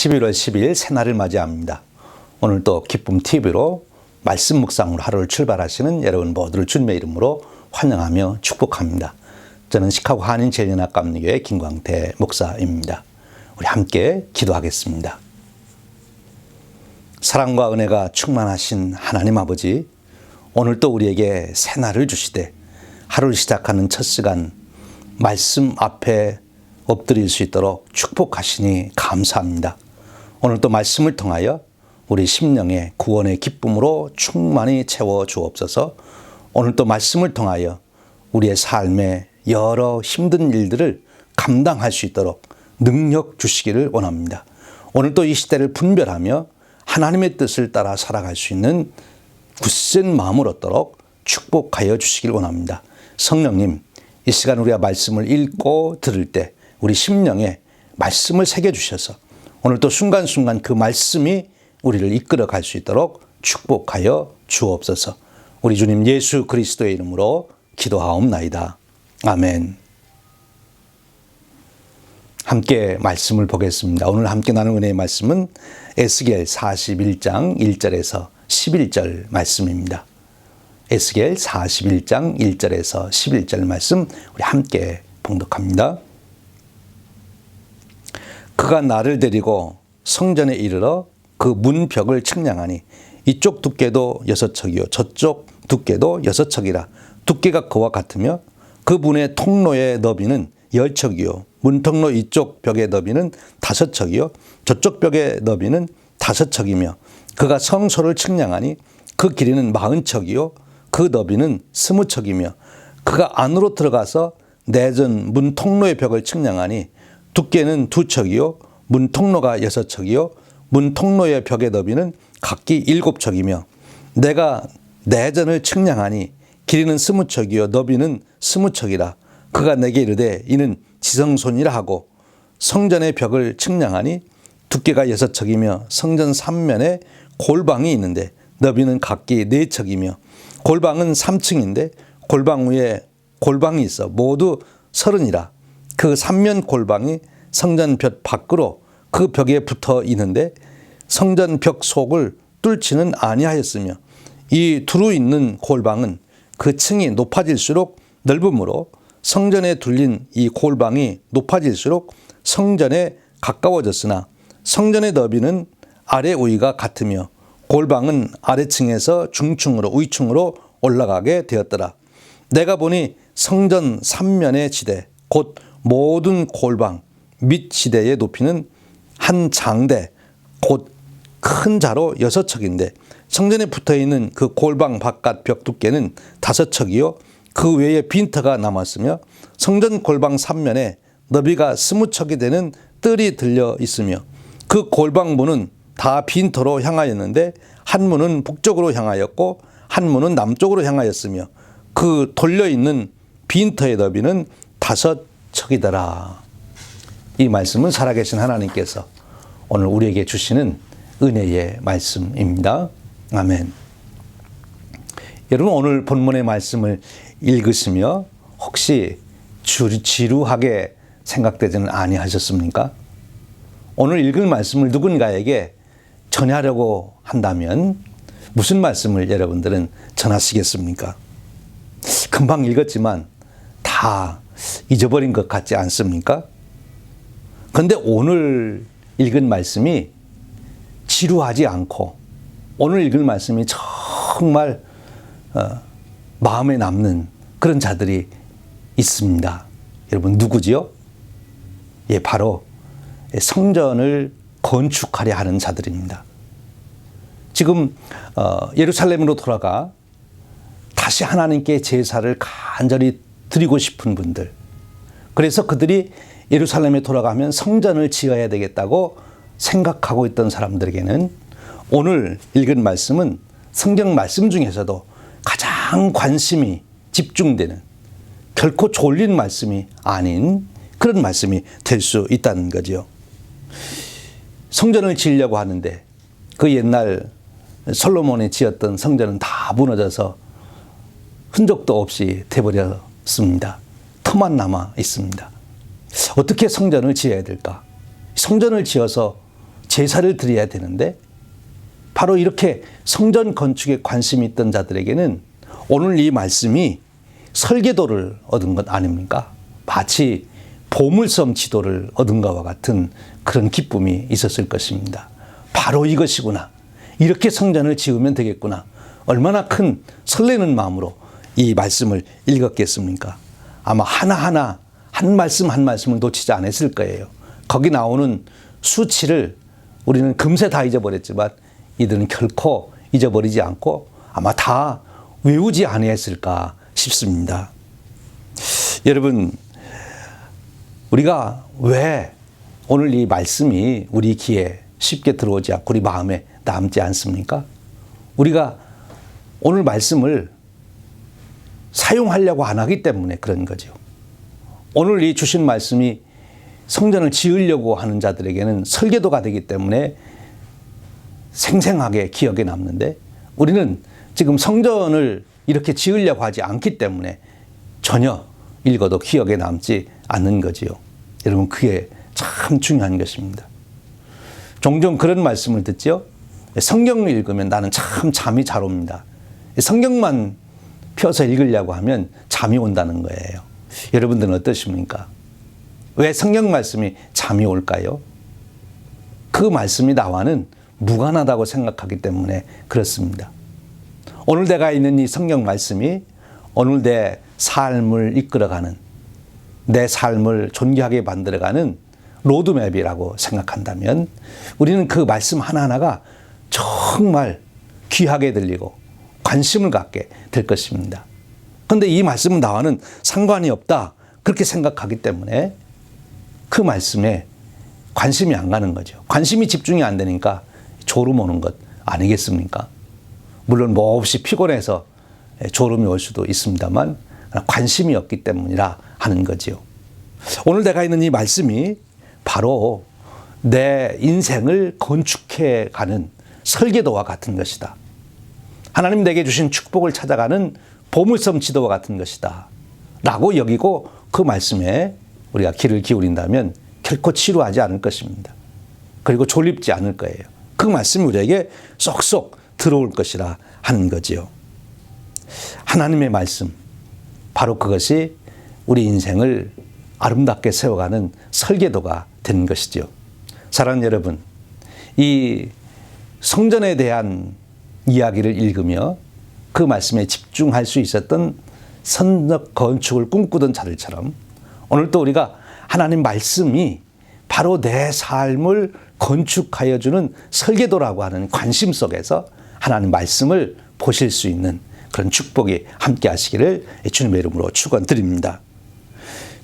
11월 10일 새날을 맞이합니다. 오늘 또 기쁨 TV로 말씀 묵상으로 하루를 출발하시는 여러분 모두를 주님의 이름으로 환영하며 축복합니다. 저는 시카고 한인제일연합감리교회 김광태 목사입니다. 우리 함께 기도하겠습니다. 사랑과 은혜가 충만하신 하나님 아버지, 오늘 또 우리에게 새날을 주시되 하루를 시작하는 첫 시간 말씀 앞에 엎드릴 수 있도록 축복하시니 감사합니다. 오늘 또 말씀을 통하여 우리 심령의 구원의 기쁨으로 충만히 채워 주옵소서. 오늘 또 말씀을 통하여 우리의 삶의 여러 힘든 일들을 감당할 수 있도록 능력 주시기를 원합니다. 오늘 또 이 시대를 분별하며 하나님의 뜻을 따라 살아갈 수 있는 굳센 마음을 얻도록 축복하여 주시길 원합니다. 성령님, 이 시간 우리가 말씀을 읽고 들을 때 우리 심령에 말씀을 새겨주셔서 오늘 또 순간순간 그 말씀이 우리를 이끌어 갈 수 있도록 축복하여 주옵소서. 우리 주님 예수 그리스도의 이름으로 기도하옵나이다. 아멘. 함께 말씀을 보겠습니다. 오늘 함께 나눌 은혜의 말씀은 에스겔 41장 1절에서 11절 말씀입니다. 에스겔 41장 1절에서 11절 말씀 우리 함께 봉독합니다. 그가 나를 데리고 성전에 이르러 그 문벽을 측량하니 이쪽 두께도 6척이요 저쪽 두께도 6척이라. 두께가 그와 같으며 그 문의 통로의 너비는 10척이요 문통로 이쪽 벽의 너비는 5척이요 저쪽 벽의 너비는 5척이며 그가 성소를 측량하니 그 길이는 40척이요 그 너비는 20척이며 그가 안으로 들어가서 내전 문통로의 벽을 측량하니 두께는 2척이요 문통로가 6척이요 문통로의 벽의 너비는 각기 7척이며 내가 내전을 측량하니 길이는 20척이요 너비는 20척이라. 그가 내게 이르되 이는 지성소니라 하고 성전의 벽을 측량하니 두께가 6척이며 성전 3면에 골방이 있는데 너비는 각기 4척이며 골방은 3층인데 골방 위에 골방이 있어 모두 30이라. 그 3면 골방이 성전 벽 밖으로 그 벽에 붙어 있는데 성전 벽 속을 뚫지는 아니하였으며 이 두루 있는 골방은 그 층이 높아질수록 넓음으로 성전에 둘린 이 골방이 높아질수록 성전에 가까워졌으나 성전의 너비는 아래 위가 같으며 골방은 아래층에서 중층으로 위층으로 올라가게 되었더라. 내가 보니 성전 3면의 지대 곧 모든 골방 및 지대의 높이는 한 장대 곧 큰 자로 6척인데 성전에 붙어있는 그 골방 바깥 벽 두께는 5척이요 그 외에 빈터가 남았으며 성전 골방 3면에 너비가 20척이 되는 뜰이 들려 있으며 그 골방 문은 다 빈터로 향하였는데 한 문은 북쪽으로 향하였고 한 문은 남쪽으로 향하였으며 그 돌려있는 빈터의 너비는 5척이더라. 이 말씀은 살아계신 하나님께서 오늘 우리에게 주시는 은혜의 말씀입니다. 아멘. 여러분 오늘 본문의 말씀을 읽으시며 혹시 지루하게 생각되지는 아니하셨습니까? 오늘 읽을 말씀을 누군가에게 전하려고 한다면 무슨 말씀을 여러분들은 전하시겠습니까? 금방 읽었지만 다 잊어버린 것 같지 않습니까? 그런데 오늘 읽은 말씀이 지루하지 않고 오늘 읽을 말씀이 정말 마음에 남는 그런 자들이 있습니다. 여러분 누구지요? 예, 바로 성전을 건축하려 하는 자들입니다. 지금 예루살렘으로 돌아가 다시 하나님께 제사를 간절히 드리고 싶은 분들, 그래서 그들이 예루살렘에 돌아가면 성전을 지어야 되겠다고 생각하고 있던 사람들에게는 오늘 읽은 말씀은 성경 말씀 중에서도 가장 관심이 집중되는 결코 졸린 말씀이 아닌 그런 말씀이 될 수 있다는 거죠. 성전을 지으려고 하는데 그 옛날 솔로몬이 지었던 성전은 다 무너져서 흔적도 없이 돼버렸습니다. 터만 남아 있습니다. 어떻게 성전을 지어야 될까? 성전을 지어서 제사를 드려야 되는데 바로 이렇게 성전 건축에 관심이 있던 자들에게는 오늘 이 말씀이 설계도를 얻은 것 아닙니까? 마치 보물섬 지도를 얻은 것과 같은 그런 기쁨이 있었을 것입니다. 바로 이것이구나. 이렇게 성전을 지으면 되겠구나. 얼마나 큰 설레는 마음으로 이 말씀을 읽었겠습니까? 아마 하나하나 한 말씀 한 말씀을 놓치지 않았을 거예요. 거기 나오는 수치를 우리는 금세 다 잊어버렸지만 이들은 결코 잊어버리지 않고 아마 다 외우지 아니했을까 싶습니다. 여러분, 우리가 왜 오늘 이 말씀이 우리 귀에 쉽게 들어오지 않고 우리 마음에 남지 않습니까? 우리가 오늘 말씀을 사용하려고 안 하기 때문에 그런 거죠. 오늘 이 주신 말씀이 성전을 지으려고 하는 자들에게는 설계도가 되기 때문에 생생하게 기억에 남는데 우리는 지금 성전을 이렇게 지으려고 하지 않기 때문에 전혀 읽어도 기억에 남지 않는 거지요. 여러분, 그게 참 중요한 것입니다. 종종 그런 말씀을 듣죠. 성경을 읽으면 나는 참 잠이 잘 옵니다. 성경만 펴서 읽으려고 하면 잠이 온다는 거예요. 여러분들은 어떠십니까? 왜 성경 말씀이 잠이 올까요? 그 말씀이 나와는 무관하다고 생각하기 때문에 그렇습니다. 오늘 내가 있는 이 성경 말씀이 오늘 내 삶을 이끌어가는, 내 삶을 존귀하게 만들어가는 로드맵이라고 생각한다면 우리는 그 말씀 하나하나가 정말 귀하게 들리고 관심을 갖게 될 것입니다. 그런데 이 말씀은 나와는 상관이 없다 그렇게 생각하기 때문에 그 말씀에 관심이 안 가는 거죠. 관심이 집중이 안 되니까 졸음 오는 것 아니겠습니까? 물론 뭐 없이 피곤해서 졸음이 올 수도 있습니다만 관심이 없기 때문이라 하는 거지요. 오늘 내가 있는 이 말씀이 바로 내 인생을 건축해 가는 설계도와 같은 것이다. 하나님 내게 주신 축복을 찾아가는 보물섬 지도와 같은 것이다 라고 여기고 그 말씀에 우리가 귀를 기울인다면 결코 지루하지 않을 것입니다. 그리고 졸립지 않을 거예요. 그 말씀이 우리에게 쏙쏙 들어올 것이라 하는 거지요. 하나님의 말씀, 바로 그것이 우리 인생을 아름답게 세워가는 설계도가 되는 것이죠. 사랑하는 여러분, 이 성전에 대한 이야기를 읽으며 그 말씀에 집중할 수 있었던 성전 건축을 꿈꾸던 자들처럼 오늘 또 우리가 하나님 말씀이 바로 내 삶을 건축하여 주는 설계도라고 하는 관심 속에서 하나님 말씀을 보실 수 있는 그런 축복이 함께 하시기를 주님의 이름으로 축원드립니다.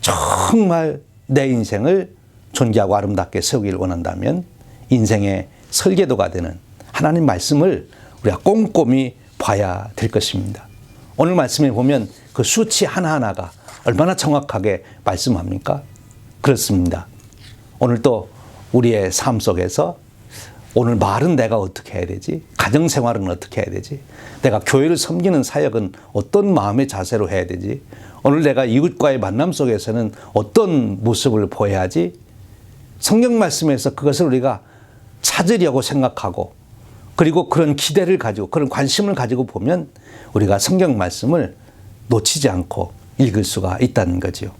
정말 내 인생을 존귀하고 아름답게 세우기를 원한다면 인생의 설계도가 되는 하나님 말씀을 우리가 꼼꼼히 봐야 될 것입니다. 오늘 말씀에 보면 그 수치 하나하나가 얼마나 정확하게 말씀합니까? 그렇습니다. 오늘 또 우리의 삶 속에서 오늘 말은 내가 어떻게 해야 되지? 가정생활은 어떻게 해야 되지? 내가 교회를 섬기는 사역은 어떤 마음의 자세로 해야 되지? 오늘 내가 이웃과의 만남 속에서는 어떤 모습을 보여야지? 성경 말씀에서 그것을 우리가 찾으려고 생각하고 그리고 그런 기대를 가지고 그런 관심을 가지고 보면 우리가 성경 말씀을 놓치지 않고 읽을 수가 있다는 거지요.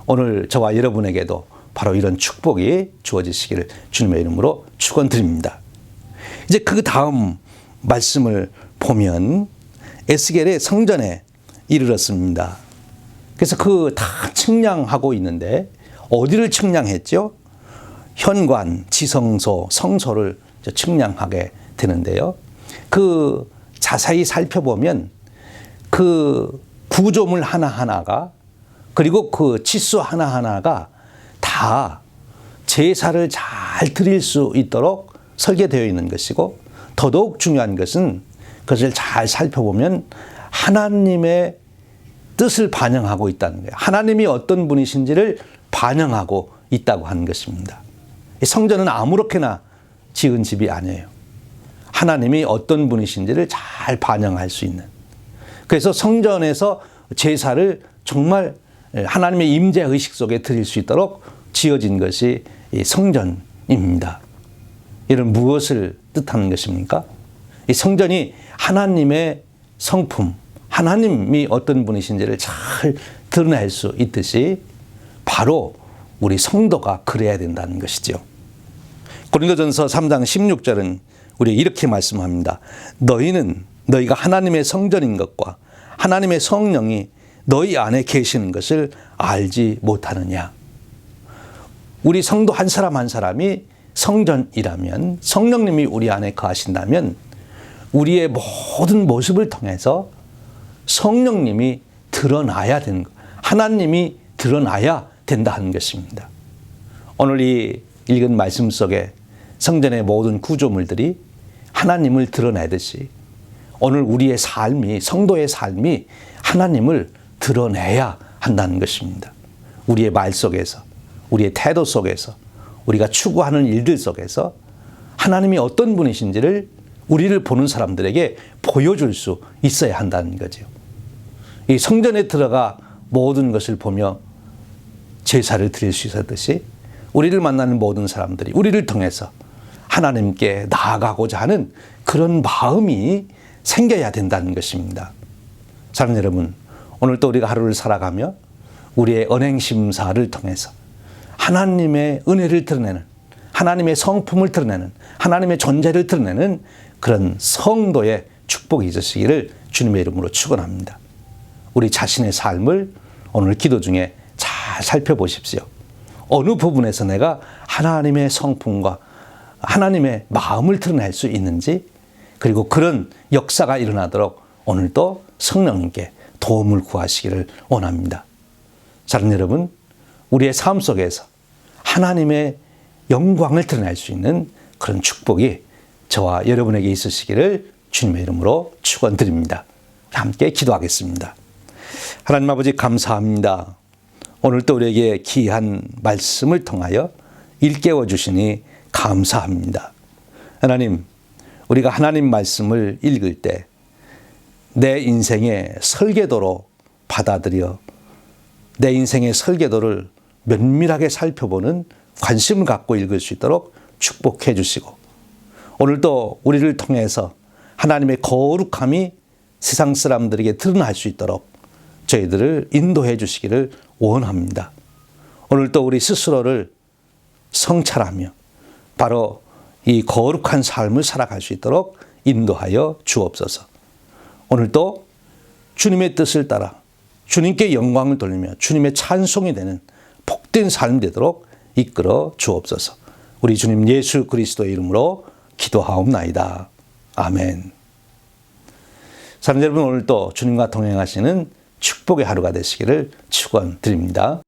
오늘 저와 여러분에게도 바로 이런 축복이 주어지시기를 주님의 이름으로 축원드립니다. 이제 그 다음 말씀을 보면 에스겔의 성전에 이르렀습니다. 그래서 그 다 측량하고 있는데 어디를 측량했죠? 현관, 지성소, 성소를 측량하게 되는데요. 그 자세히 살펴보면 그 구조물 하나하나가 그리고 그 치수 하나하나가 다 제사를 잘 드릴 수 있도록 설계되어 있는 것이고 더더욱 중요한 것은 그것을 잘 살펴보면 하나님의 뜻을 반영하고 있다는 거예요. 하나님이 어떤 분이신지를 반영하고 있다고 하는 것입니다. 성전은 아무렇게나 지은 집이 아니에요. 하나님이 어떤 분이신지를 잘 반영할 수 있는. 그래서 성전에서 제사를 정말 하나님의 임재 의식 속에 드릴 수 있도록 지어진 것이 성전입니다. 이런 무엇을 뜻하는 것입니까? 이 성전이 하나님의 성품, 하나님이 어떤 분이신지를 잘 드러낼 수 있듯이 바로 우리 성도가 그래야 된다는 것이죠. 고린도전서 3장 16절은 우리 이렇게 말씀합니다. 너희가 하나님의 성전인 것과 하나님의 성령이 너희 안에 계시는 것을 알지 못하느냐. 우리 성도 한 사람 한 사람이 성전이라면, 성령님이 우리 안에 거하신다면 우리의 모든 모습을 통해서 성령님이 드러나야 되는 것, 하나님이 드러나야 된다 하는 것입니다. 오늘 이 읽은 말씀 속에 성전의 모든 구조물들이 하나님을 드러내듯이 오늘 우리의 삶이, 성도의 삶이 하나님을 드러내야 한다는 것입니다. 우리의 말 속에서, 우리의 태도 속에서, 우리가 추구하는 일들 속에서 하나님이 어떤 분이신지를 우리를 보는 사람들에게 보여줄 수 있어야 한다는 거죠. 이 성전에 들어가 모든 것을 보며 제사를 드릴 수 있었듯이 우리를 만나는 모든 사람들이 우리를 통해서 하나님께 나아가고자 하는 그런 마음이 생겨야 된다는 것입니다. 사랑하는 여러분, 오늘 또 우리가 하루를 살아가며 우리의 언행심사를 통해서 하나님의 은혜를 드러내는, 하나님의 성품을 드러내는, 하나님의 존재를 드러내는 그런 성도의 축복이 있으시기를 주님의 이름으로 축원합니다. 우리 자신의 삶을 오늘 기도 중에 잘 살펴보십시오. 어느 부분에서 내가 하나님의 성품과 하나님의 마음을 드러낼 수 있는지, 그리고 그런 역사가 일어나도록 오늘도 성령님께 도움을 구하시기를 원합니다. 사랑하는 여러분, 우리의 삶 속에서 하나님의 영광을 드러낼 수 있는 그런 축복이 저와 여러분에게 있으시기를 주님의 이름으로 축원드립니다. 함께 기도하겠습니다. 하나님 아버지 감사합니다. 오늘 또 우리에게 귀한 말씀을 통하여 일깨워 주시니 감사합니다. 하나님, 우리가 하나님 말씀을 읽을 때 내 인생의 설계도로 받아들여 내 인생의 설계도를 면밀하게 살펴보는 관심을 갖고 읽을 수 있도록 축복해 주시고, 오늘도 우리를 통해서 하나님의 거룩함이 세상 사람들에게 드러날 수 있도록 저희들을 인도해 주시기를 원합니다. 오늘도 우리 스스로를 성찰하며 바로 이 거룩한 삶을 살아갈 수 있도록 인도하여 주옵소서. 오늘도 주님의 뜻을 따라 주님께 영광을 돌리며 주님의 찬송이 되는 복된 삶이 되도록 이끌어 주옵소서. 우리 주님 예수 그리스도의 이름으로 기도하옵나이다. 아멘. 사랑하는 여러분, 오늘도 주님과 동행하시는 축복의 하루가 되시기를 축원드립니다.